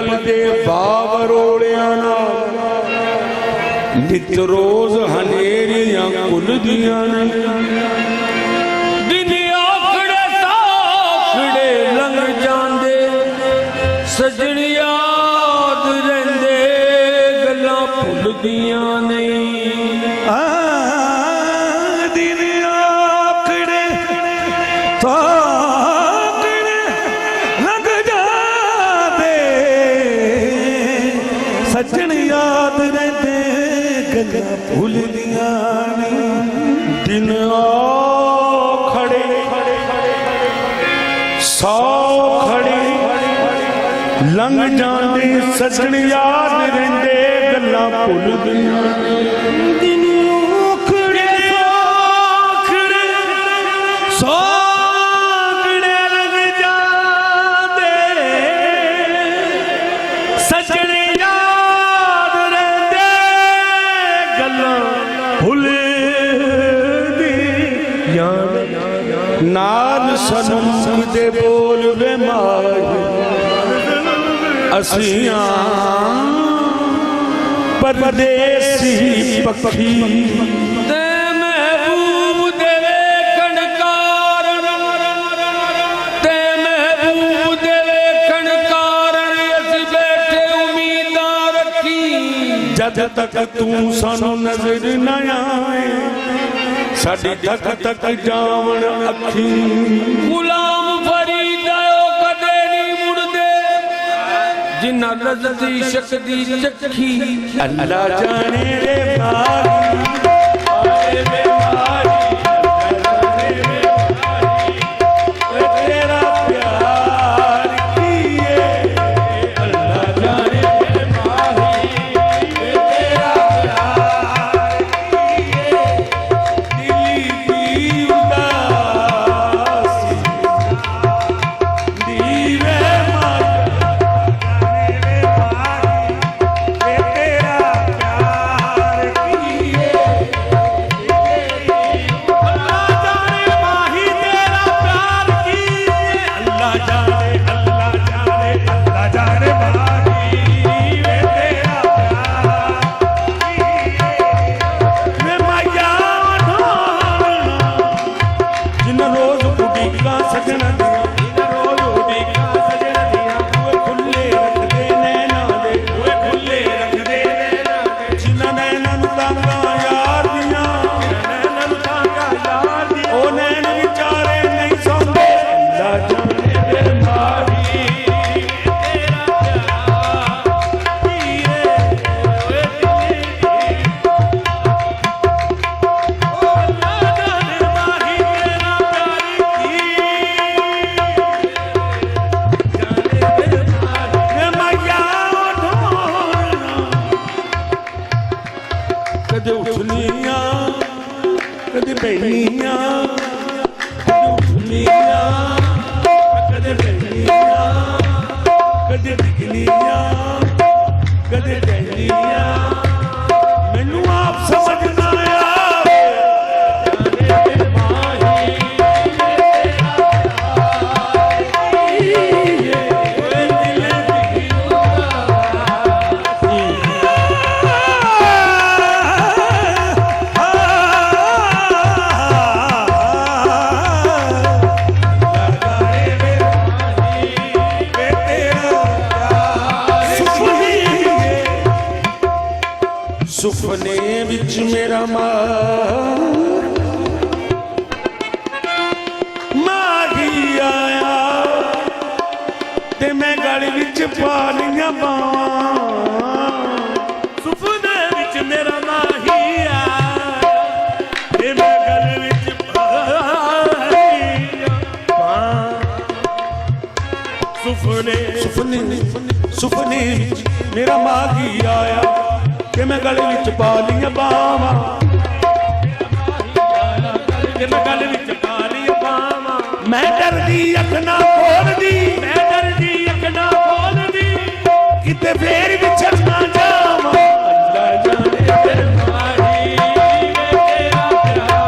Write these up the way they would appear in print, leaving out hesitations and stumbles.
पल दे बावरोड़िया नित रोज हनेरियां कुलदियां ने दिन आखड़े साखड़े लंघ जांदे सजन याद रहिंदे गल्लां भुलदियां नहीं दिन आखड़े साखड़े लंघ जांदे सजन याद रहिंदे गल्लां भुलदियां नहीं दिन खड़े सौ खड़े लंघ जांदे सजन याद रहिंदे गल्लां भुलदियां दिन आखड़े साखड़े साखड़े लंघ जांदे सजन याद रहिंदे गल्लां भुलदियां नाल सनम दे बोल वे माही असियां परदेसी पक्षी ते महबूब दे कणकार ते महबूब दे कणकार असी बैठे उम्मीदां रखी जद तक तू सानू नजर न आए साडी तक तक जावण अखी गुलाम फरीद आयो कदे नहीं मुड़दे जिन्ना लज़्ज़त इश्क दी चखी अल्लाह जाने रे मारी रे मारी तेरा प्यार किए अल्लाह जाने रे मारी तेरा प्यार कदे उठनियां कदे बहनियां कदे बहनियां कदे डिगनियां कदे टहनियां मैनू आप समझना आवे सुपने विच मेरा माही आया ते मैं गल विच पा लियां बावां सुपने विच मेरा माही आया ते मैं गल विच पा लियां सुपने सुपने सुपने विच मेरा माही आया कि मैं गले विच पा लियां बावां कि मैं गले विच पा लियां बावां मैं डरदी अख ना खोलदी मैं डरदी अख ना खोलदी किते फेर विछड़ ना जावां अल्लाह जाने तेरे माही तेरा प्यार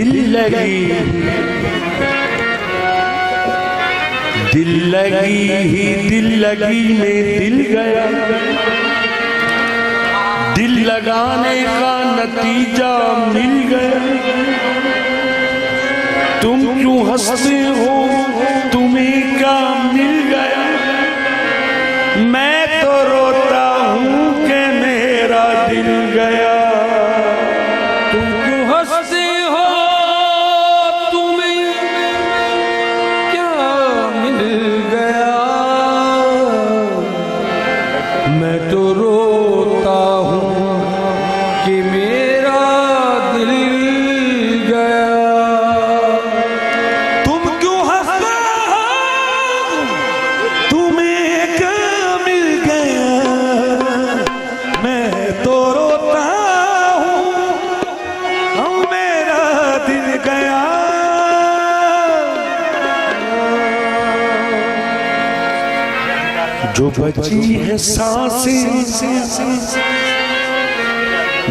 दिल लगी ही दिल लगी में दिल गया, दिल लगाने का नतीजा मिल गया। तुम क्यों हंसते हो, तुम्हें क्या मिल गया? मैं तो रोता हूँ कि मेरा दिल गया। तुम क्यों हंसते हो, तुम्हें क्या मिल गया? मैं तो रोता हूँ कि मेरा दिल गया। तुम क्यों हंसते हो, तुम्हें क्या मिल गया? मैं तो रोता हूँ, मेरा दिल गया। जो बची है सांसें,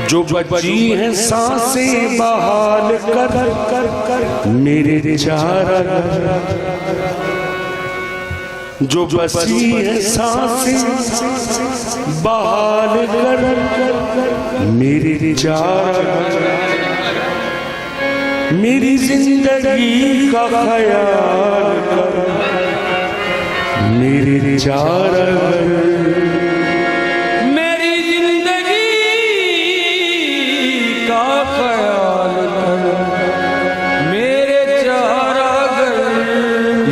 जो बची है सांसें बहाल कर मेरे चारा। जो बची है सांसें बहाल कर मेरे चारा। मेरी जिंदगी का ख्याल कर मेरे चारा। मेरी जिंदगी का ख्याल कर मेरे चारा गर।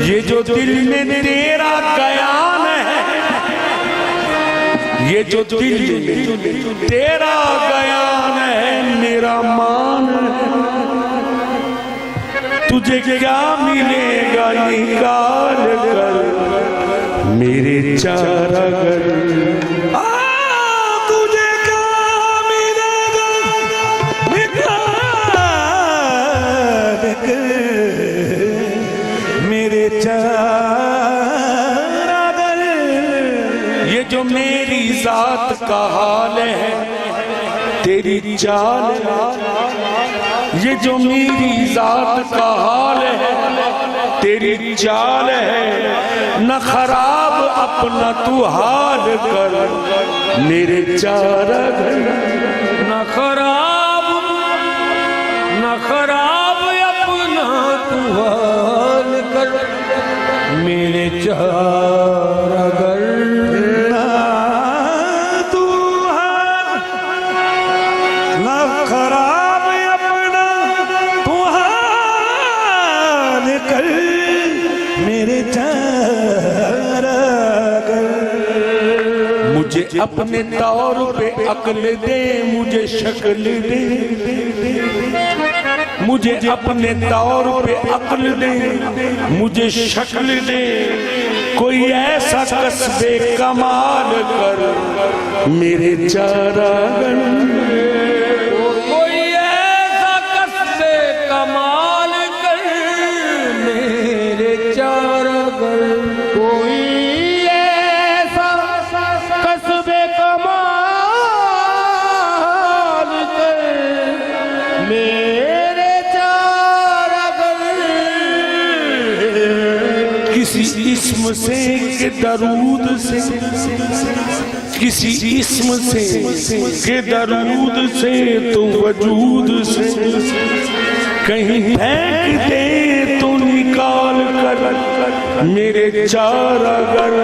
ये जो दिल में तेरा बयान है, ये जो दिल में तेरा बयान है, मेरा मान है। तुझे क्या मिलेगा निकाल कर मेरे चारा गर। तुझे क्या मिलेगा निकाल कर मेरे चारा गर। ये जो मेरी जात का हाल है, तेरी चाल। ये जो मेरी जात का हाल है, तेरी चाल है। न खराब अपना तू हाल कर मेरे चारा घर। न खराब अपना तू हाल कर मेरे चारा गर। तू न खराब अपना तू हाल कर मेरे चारा घर। मुझे अपने तौर पे अक्ल दे, मुझे शक्ल दे। मुझे अपने तौर पे अक्ल दे, मुझे शक्ल दे। कोई ऐसा कसबे कमाल कर मेरे चारा घर। कोई ऐसा कसबे कमाल कर मेरे चारा गर। कोई ऐसा कसबे कमाल कर मेरे चारा गर। किसी इस्म से के दरूद से, किसी इस्म से के दरूद से तो वजूद से कहीं फेंक दे तो निकाल कर मेरे चारा घर।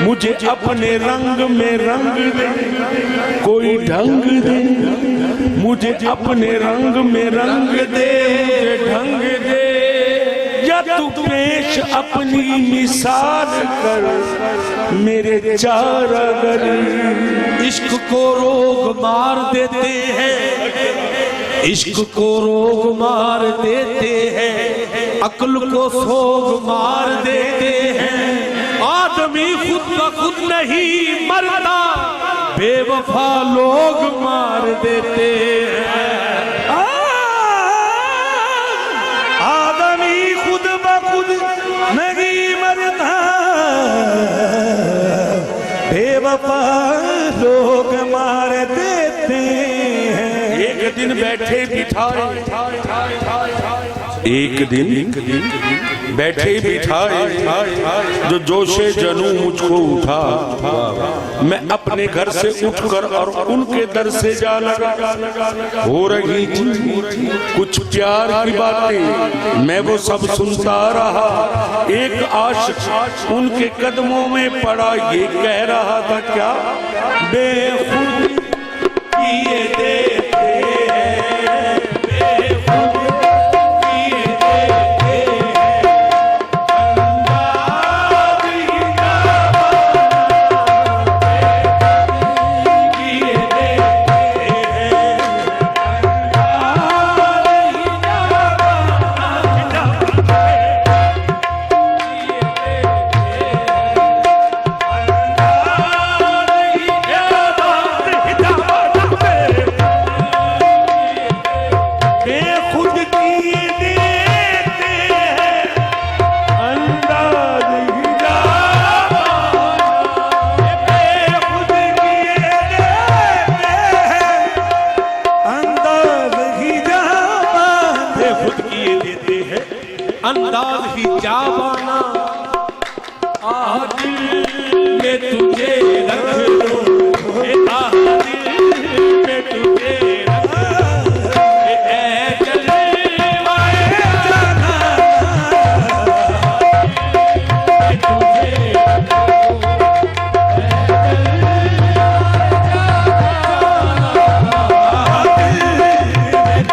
मुझे अपने रंग में रंग दे, कोई ढंग दे। मुझे अपने रंग में रंग दे, ढंग दे। या तू पेश अपनी मिसाल कर मेरे चारा घर। इश्क को रोग मार देते हैं, इश्क को रोग मार देते हैं, अक्ल को सोग मार देते हैं। आदमी खुद ब खुद नहीं मरता, बेवफा लोग मार देते हैं। आदमी खुद ब खुद नहीं मरता, बेवफा लोग मार देते हैं। एक दिन बैठे बिठाए, एक दिन बैठे बिठाए, जो जोशे जनू मुझको उठा, मैं अपने घर से उठकर और उनके दर से जा लगा। हो रही थी कुछ प्यार की बातें, मैं वो सब सुनता रहा। एक आशिक उनके कदमों में पड़ा, ये कह रहा था क्या, बेखुद किए देते हैं, बेखुद किए देते हैं, अंदाज़ ही किए देते हैं, अंदाज ही जावाना, आ दिल में तुझे रख लूं, आ दिल में तुझे रख लूं, ऐ जलवाए जाना,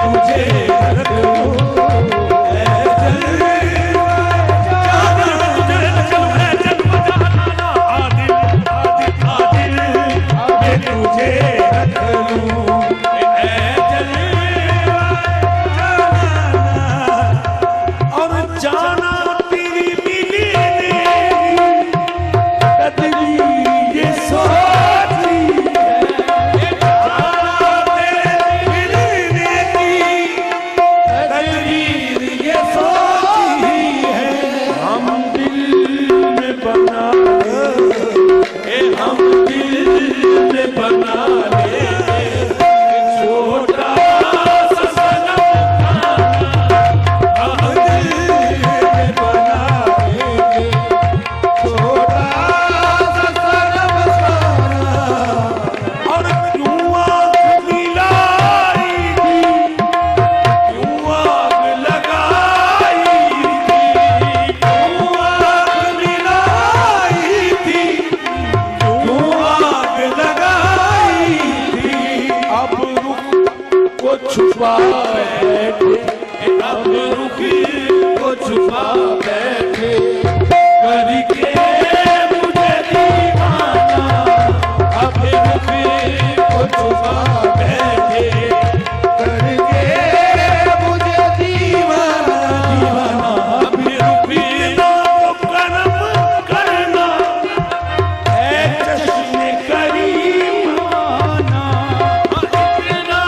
तुझे रख लूं, ऐ जलवाए जाना, तुझे रख लूं। छुपा बैठे, अब रुकी को छुपा बैठे, करके मुझे दीवाना, अब रुकी को छुपा बैठे, करके मुझे दीवाना, दीवाना, अब रुकी तो कर्म करना, ऐ चश्मे करीम आना, इतना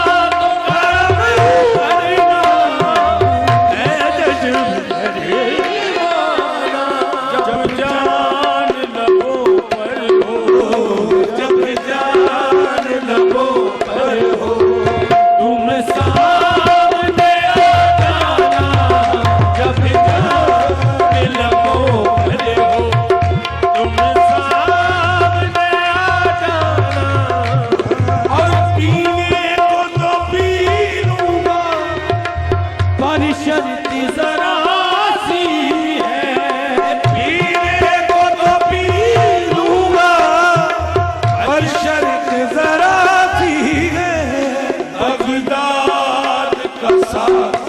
साथ